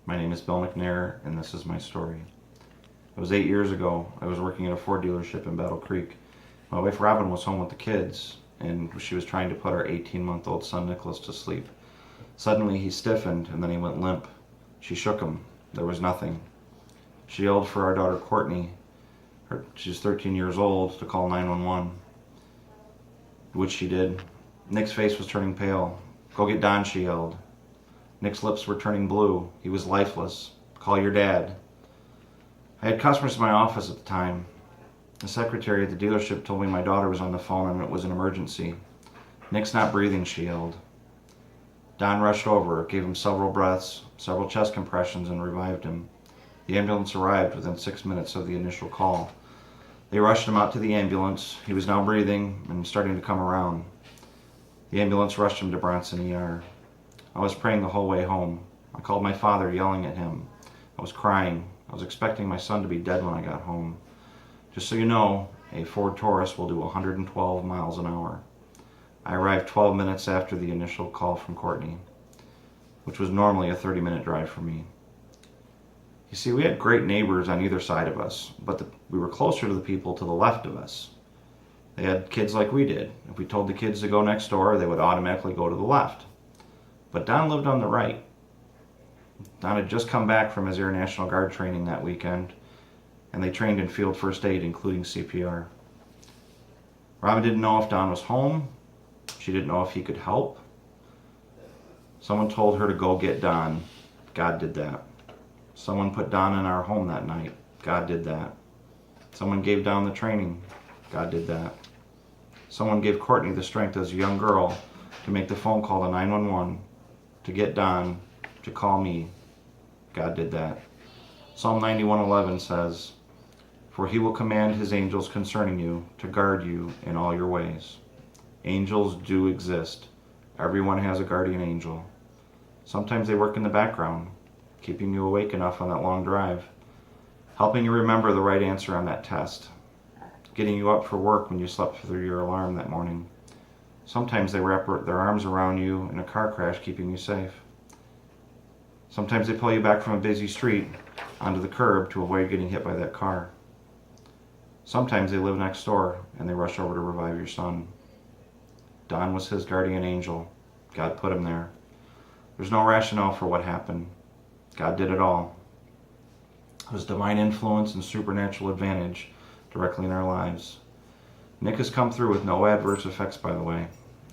My name is Bill McNair, and this is my story. It was 8 years ago. I was working at a Ford dealership in Battle Creek. My wife Robin was home with the kids, and she was trying to put our 18-month-old son Nicholas to sleep. Suddenly he stiffened, and then he went limp. She shook him. There was nothing. She yelled for our daughter Courtney, she's 13 years old, to call 911, which she did. Nick's face was turning pale. "Go get Don," she yelled. Nick's lips were turning blue. He was lifeless. "Call your dad." I had customers in my office at the time. The secretary at the dealership told me my daughter was on the phone and it was an emergency. "Nick's not breathing," she yelled. Don rushed over, gave him several breaths, several chest compressions, and revived him. The ambulance arrived within 6 minutes of the initial call. They rushed him out to the ambulance. He was now breathing and starting to come around. The ambulance rushed him to Bronson ER. I was praying the whole way home. I called my father, yelling at him. I was crying. I was expecting my son to be dead when I got home. Just so you know, a Ford Taurus will do 112 miles an hour. I arrived 12 minutes after the initial call from Courtney, which was normally a 30-minute drive for me. You see, we had great neighbors on either side of us, but we were closer to the people to the left of us. They had kids like we did. If we told the kids to go next door, they would automatically go to the left. But Don lived on the right. Don had just come back from his Air National Guard training that weekend, and they trained in field first aid, including CPR. Robin didn't know if Don was home. She didn't know if he could help. Someone told her to go get Don. God did that. Someone put Don in our home that night. God did that. Someone gave Don the training. God did that. Someone gave Courtney the strength as a young girl to make the phone call to 911, to get Don, to call me. God did that. Psalm 91:11 says, "For he will command his angels concerning you to guard you in all your ways." Angels do exist. Everyone has a guardian angel. Sometimes they work in the background, keeping you awake enough on that long drive, helping you remember the right answer on that test, getting you up for work when you slept through your alarm that morning. Sometimes they wrap their arms around you in a car crash, keeping you safe. Sometimes they pull you back from a busy street onto the curb to avoid getting hit by that car. Sometimes they live next door and they rush over to revive your son. Don was his guardian angel. God put him there. There's no rationale for what happened. God did it all. It was divine influence and supernatural advantage directly in our lives. Nick has come through with no adverse effects, by the way,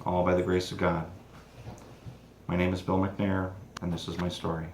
all by the grace of God. My name is Bill McNair, and this is my story.